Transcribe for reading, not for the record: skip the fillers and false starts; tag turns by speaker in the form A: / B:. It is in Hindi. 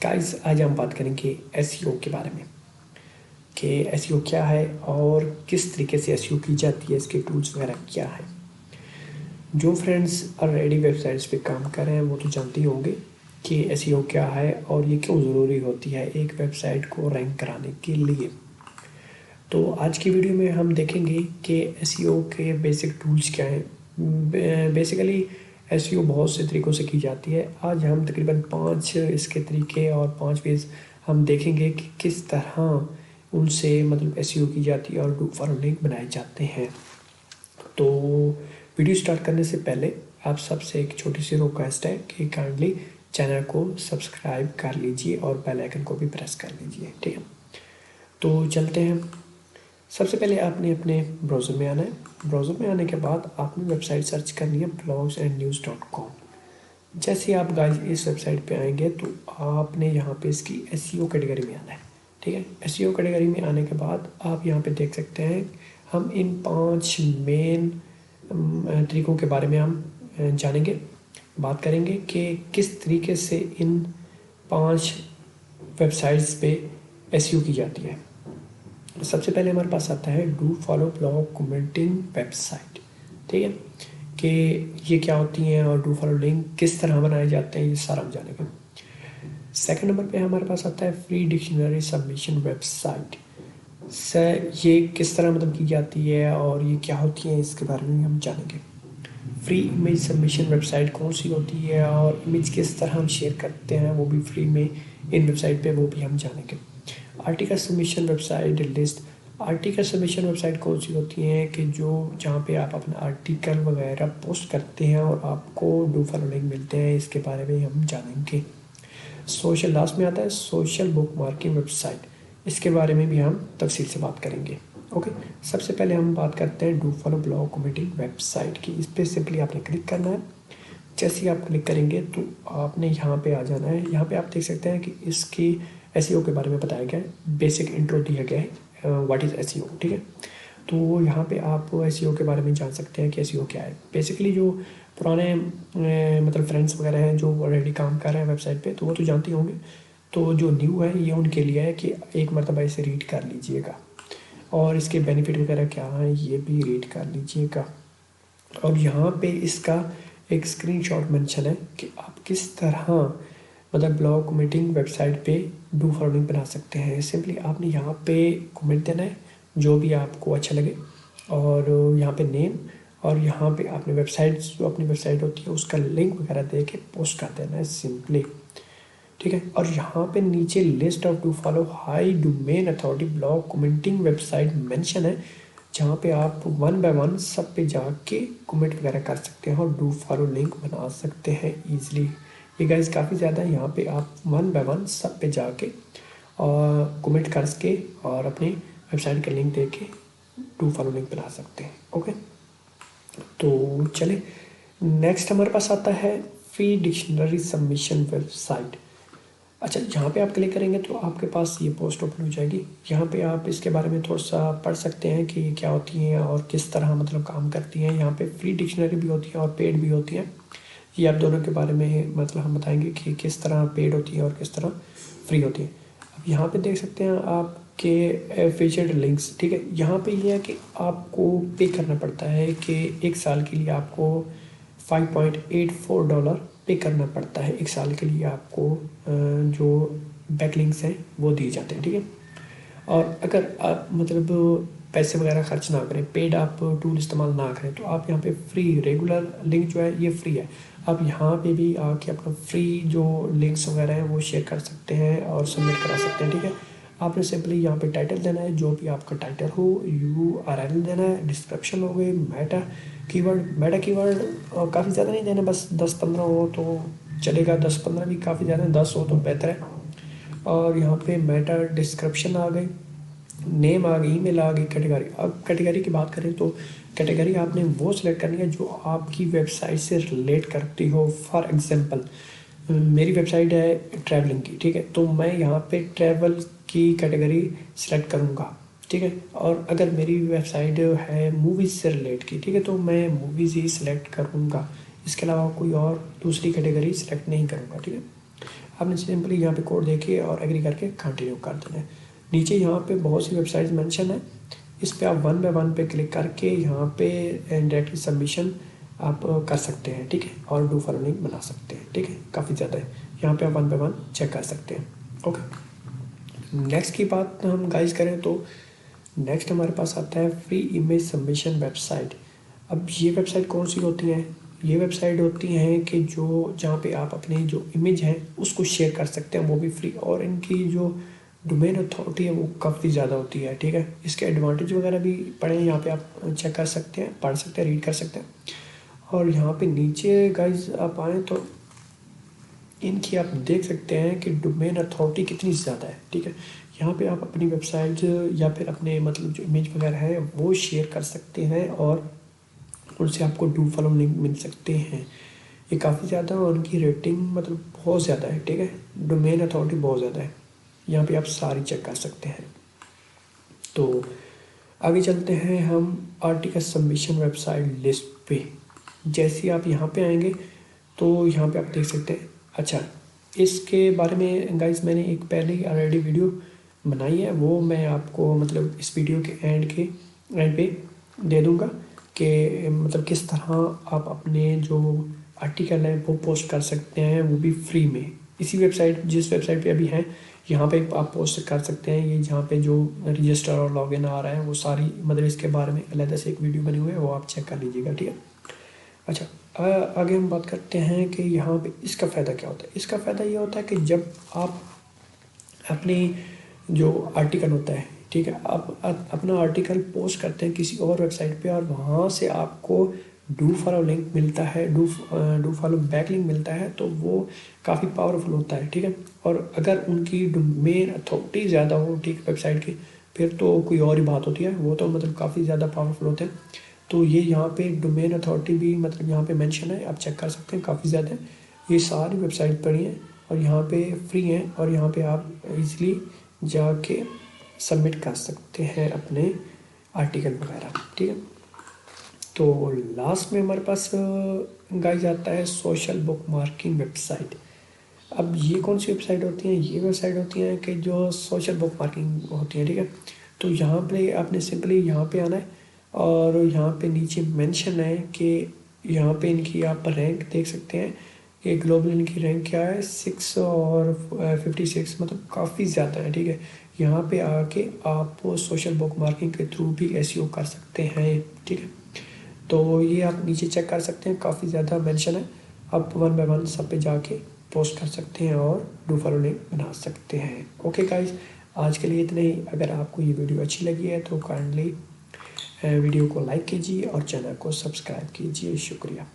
A: गाइस आज हम बात करेंगे एसईओ के बारे में कि एसईओ क्या है और किस तरीके से एसईओ की जाती है, इसके टूल्स वगैरह क्या है। जो फ्रेंड्स ऑलरेडी वेबसाइट्स पे काम कर रहे हैं वो तो जानते ही होंगे कि एसईओ क्या है और ये क्यों ज़रूरी होती है एक वेबसाइट को रैंक कराने के लिए। तो आज की वीडियो में हम देखेंगे कि एसईओ के बेसिक टूल्स क्या हैं। बेसिकली एसईओ बहुत से तरीक़ों से की जाती है। आज हम तकरीबन 5 इसके तरीके और 5 वेज हम देखेंगे कि किस तरह उनसे मतलब एसईओ की जाती है और डू फॉलो लिंक बनाए जाते हैं। तो वीडियो स्टार्ट करने से पहले आप सबसे एक छोटी सी रिक्वेस्ट है कि काइंडली चैनल को सब्सक्राइब कर लीजिए और बेल आइकन को भी प्रेस कर लीजिए, ठीक है। तो चलते हैं। सबसे पहले आपने अपने ब्राउज़र में आना है। ब्राउज़र में आने के बाद आपने वेबसाइट सर्च करनी है blogsandnews.com। जैसे आप गाइस इस वेबसाइट पे आएंगे तो आपने यहाँ पे इसकी एसईओ कैटेगरी में आना है, ठीक है। एसईओ कैटेगरी में आने के बाद आप यहाँ पे देख सकते हैं हम इन 5 मेन तरीक़ों के बारे में हम जानेंगे, बात करेंगे कि किस तरीके से इन 5 वेबसाइट्स पे एसईओ की जाती है। सबसे पहले हमारे पास आता है do follow blog commenting website, ठीक है, कि ये क्या होती हैं और डू फॉलो लिंक किस तरह बनाए जाते हैं, ये सारा हम जानेंगे। सेकंड नंबर पे हमारे पास आता है फ्री डिक्शनरी सबमिशन वेबसाइट से ये किस तरह मतलब की जाती है और ये क्या होती है इसके बारे में हम जानेंगे। फ्री इमेज सबमिशन वेबसाइट कौन सी होती है और इमेज किस तरह हम शेयर करते हैं वो भी फ्री में इन वेबसाइट पे, वो भी हम जानेंगे। Article submission website list, article submission website कौन सी होती हैं कि जो जहाँ पे आप अपना आर्टिकल वगैरह पोस्ट करते हैं और आपको डू फॉलो लिंक मिलते हैं, इसके बारे में हम जानेंगे। सोशल लास्ट में आता है सोशल बुक मार्किंग वेबसाइट, इसके बारे में भी हम तफसील से बात करेंगे। ओके, सबसे पहले हम बात करते हैं do follow blog commenting website की। इस पर सिंपली आपने क्लिक करना है। जैसे ही आप क्लिक करेंगे तो आपने यहाँ पे आ जाना है। यहाँ पे आप देख सकते हैं कि इसकी एसईओ के बारे में बताया गया है, बेसिक इंट्रो दिया गया है व्हाट इज़ एसईओ, ठीक है। तो यहाँ पे आप एसईओ के बारे में जान सकते हैं कि एसईओ क्या है। बेसिकली जो पुराने मतलब फ्रेंड्स वगैरह हैं जो ऑलरेडी काम कर रहे हैं वेबसाइट पे तो वो तो जानते होंगे। तो जो न्यू है ये उनके लिए है कि एक मरतबा इसे रीड कर लीजिएगा और इसके बेनिफिट वगैरह क्या हैं ये भी रीड कर लीजिएगा। और यहाँ पे इसका एक स्क्रीनशॉट मेंशन है कि आप किस तरह मतलब ब्लॉग कमेंटिंग वेबसाइट पे डू फॉलोइंग बना सकते हैं। सिंपली आपने यहाँ पे कमेंट देना है जो भी आपको अच्छा लगे और यहाँ पे नेम और यहाँ पे आपने वेबसाइट जो अपनी वेबसाइट होती है उसका लिंक वगैरह दे के पोस्ट कर देना है सिंपली, ठीक है। और यहाँ पे नीचे list of do follow high domain authority blog commenting website mention है जहाँ पे आप 1 बाय 1 सब पे जाके कमेंट वगैरह कर सकते हैं और डू फॉलो लिंक बना सकते हैं ईजिली। ये गाइस काफ़ी ज़्यादा है। यहाँ पे आप 1 बाय 1 सब पे जाके और कमेंट करके और अपनी वेबसाइट का लिंक दे के डू फॉलो लिंक बना सकते हैं। ओके, तो चले नेक्स्ट हमारे पास आता है फ्री डिक्शनरी सबमिशन वेबसाइट। अच्छा, यहाँ पे आप क्लिक करेंगे तो आपके पास ये पोस्ट ओपन हो जाएगी। यहाँ पे आप इसके बारे में थोड़ा सा पढ़ सकते हैं कि क्या होती हैं और किस तरह मतलब काम करती हैं। यहाँ पे फ्री डिक्शनरी भी होती है और पेड भी होती है। ये आप दोनों के बारे में मतलब हम बताएंगे कि किस तरह पेड होती है और किस तरह फ्री होती है। अब यहाँ पे देख सकते हैं आपके फीचर्ड लिंक्स, ठीक है। यहाँ पे ये है कि आपको पे करना पड़ता है कि 1 साल के लिए आपको $5.84 पे करना पड़ता है। 1 साल के लिए आपको जो बैकलिंक्स हैं वो दिए जाते हैं, ठीक है। और अगर आप मतलब पैसे वगैरह खर्च ना करें, पेड आप टूल इस्तेमाल ना करें तो आप यहाँ पे फ्री रेगुलर लिंक जो है ये फ्री है। आप यहाँ पे भी आके अपना फ्री जो लिंक्स वगैरह हैं वो शेयर कर सकते हैं और सबमिट करा सकते हैं, ठीक है। आपने सिंपली यहाँ पे टाइटल देना है, जो भी आपका टाइटल हो, URL देना है, डिस्क्रिप्शन हो गई, मेटा कीवर्ड काफ़ी ज़्यादा नहीं देना, बस 10-15 हो तो चलेगा, 10-15 भी काफ़ी ज़्यादा है, 10 हो तो बेहतर है। और यहाँ पे मेटा डिस्क्रिप्शन आ गई, नेम आ गई, ईमेल आ गई, कैटेगरी। अब कैटेगरी की बात करें तो कैटेगरी आपने वो सिलेक्ट करनी है जो आपकी वेबसाइट से रिलेट करती हो। फॉर एग्जांपल मेरी वेबसाइट है ट्रैवलिंग की, ठीक है, तो मैं यहाँ पे ट्रैवल की कैटेगरी सिलेक्ट करूँगा, ठीक है। और अगर मेरी वेबसाइट है मूवीज़ से रिलेट की, ठीक है, तो मैं मूवीज़ ही सिलेक्ट करूँगा, इसके अलावा कोई और दूसरी कैटेगरी सिलेक्ट नहीं करूँगा, ठीक है। आपने सिंपली यहाँ पे कोड देके और एग्री करके कंटिन्यू कर देना है। नीचे यहाँ पे बहुत सी वेबसाइट्स मेंशन है, इस पे आप 1 बाय 1 पे क्लिक करके यहाँ पे डायरेक्टली सबमिशन आप कर सकते हैं, ठीक है, और डू फॉलो लिंक बना सकते हैं, ठीक है। काफ़ी ज़्यादा है, यहाँ पे आप 1 बाय 1 चेक कर सकते हैं। ओके, नेक्स्ट की बात हम गाइस करें तो नेक्स्ट हमारे पास आता है फ्री इमेज सबमिशन वेबसाइट। अब ये वेबसाइट कौन सी होती है? ये वेबसाइट होती हैं कि जो जहाँ पे आप अपने जो इमेज हैं उसको शेयर कर सकते हैं, वो भी फ्री, और इनकी जो डोमेन अथॉरिटी है वो काफ़ी ज़्यादा होती है, ठीक है। इसके एडवांटेज वगैरह भी पढ़े हैं, यहाँ पे आप चेक कर सकते हैं, पढ़ सकते हैं, रीड कर सकते हैं। और यहाँ पे नीचे गाइज आप आएँ तो इनकी आप देख सकते हैं कि डोमेन अथॉरिटी कितनी ज़्यादा है, ठीक है। यहाँ पे आप अपनी वेबसाइट या फिर अपने मतलब जो इमेज वगैरह है वो शेयर कर सकते हैं और उनसे आपको डू फॉलो लिंक मिल सकते हैं। ये काफ़ी ज़्यादा, और उनकी रेटिंग मतलब बहुत ज़्यादा है, ठीक है। डोमेन अथॉरिटी बहुत ज़्यादा है, यहाँ पे आप सारी चेक कर सकते हैं। तो आगे चलते हैं हम आर्टिकल सबमिशन वेबसाइट लिस्ट पे। जैसे ही आप यहाँ पे आएंगे तो यहाँ पे आप देख सकते हैं। अच्छा, इसके बारे में गाइस मैंने एक पहले ही ऑलरेडी वीडियो बनाई है, वो मैं आपको मतलब इस वीडियो के एंड पे दे दूँगा कि मतलब किस तरह आप अपने जो आर्टिकल है वो पोस्ट कर सकते हैं, वो भी फ्री में। इसी वेबसाइट, जिस वेबसाइट पे अभी हैं, यहाँ पे आप पोस्ट कर सकते हैं। ये जहाँ पे जो रजिस्टर और लॉगिन आ रहा है वो सारी मतलब इसके बारे में अलग से एक वीडियो बनी हुई है, वो आप चेक कर लीजिएगा, ठीक है। अच्छा, आगे हम बात करते हैं कि यहाँ पे इसका फ़ायदा क्या होता है। इसका फ़ायदा ये होता है कि जब आप अपनी जो आर्टिकल होता है, ठीक है, आप अपना आर्टिकल पोस्ट करते हैं किसी और वेबसाइट पे और वहाँ से आपको डू फॉलो लिंक मिलता है, डू फॉलो बैक लिंक मिलता है, तो वो काफ़ी पावरफुल होता है, ठीक है। और अगर उनकी डोमेन अथॉरिटी ज़्यादा हो, ठीक, वेबसाइट की, फिर तो कोई और ही बात होती है, वो तो मतलब काफ़ी ज़्यादा पावरफुल होते हैं। तो ये यहाँ पे डोमेन अथॉरिटी भी मतलब यहाँ पे मेंशन है, आप चेक कर सकते हैं, काफ़ी ज़्यादा है। ये सारी वेबसाइट पढ़ी हैं और यहाँ पे फ्री हैं, और यहाँ पे आप इजीली जाके सबमिट कर सकते हैं अपने आर्टिकल वगैरह, ठीक है। तो लास्ट में हमारे पास गाइस आता है सोशल बुक मार्किंग वेबसाइट। अब ये कौन सी वेबसाइट होती हैं? ये वेबसाइट होती हैं कि जो सोशल बुक मार्किंग होती है, ठीक है। तो यहाँ पे आपने सिंपली यहाँ पे आना है और यहाँ पे नीचे मेंशन है कि यहाँ पे इनकी आप रैंक देख सकते हैं कि ग्लोबल इनकी रैंक क्या है, 6 और 56, मतलब काफ़ी ज़्यादा है, ठीक है। यहाँ पे आके आप सोशल बुक मार्किंग के थ्रू भी एसईओ कर सकते हैं, ठीक है। तो ये आप नीचे चेक कर सकते हैं, काफ़ी ज़्यादा मेंशन है। आप 1 बाय 1 सब पे जाके पोस्ट कर सकते हैं और डू फॉलो लिंक बना सकते हैं। ओके गाइस, आज के लिए इतना ही। अगर आपको ये वीडियो अच्छी लगी है तो काइंडली वीडियो को लाइक कीजिए और चैनल को सब्सक्राइब कीजिए। शुक्रिया।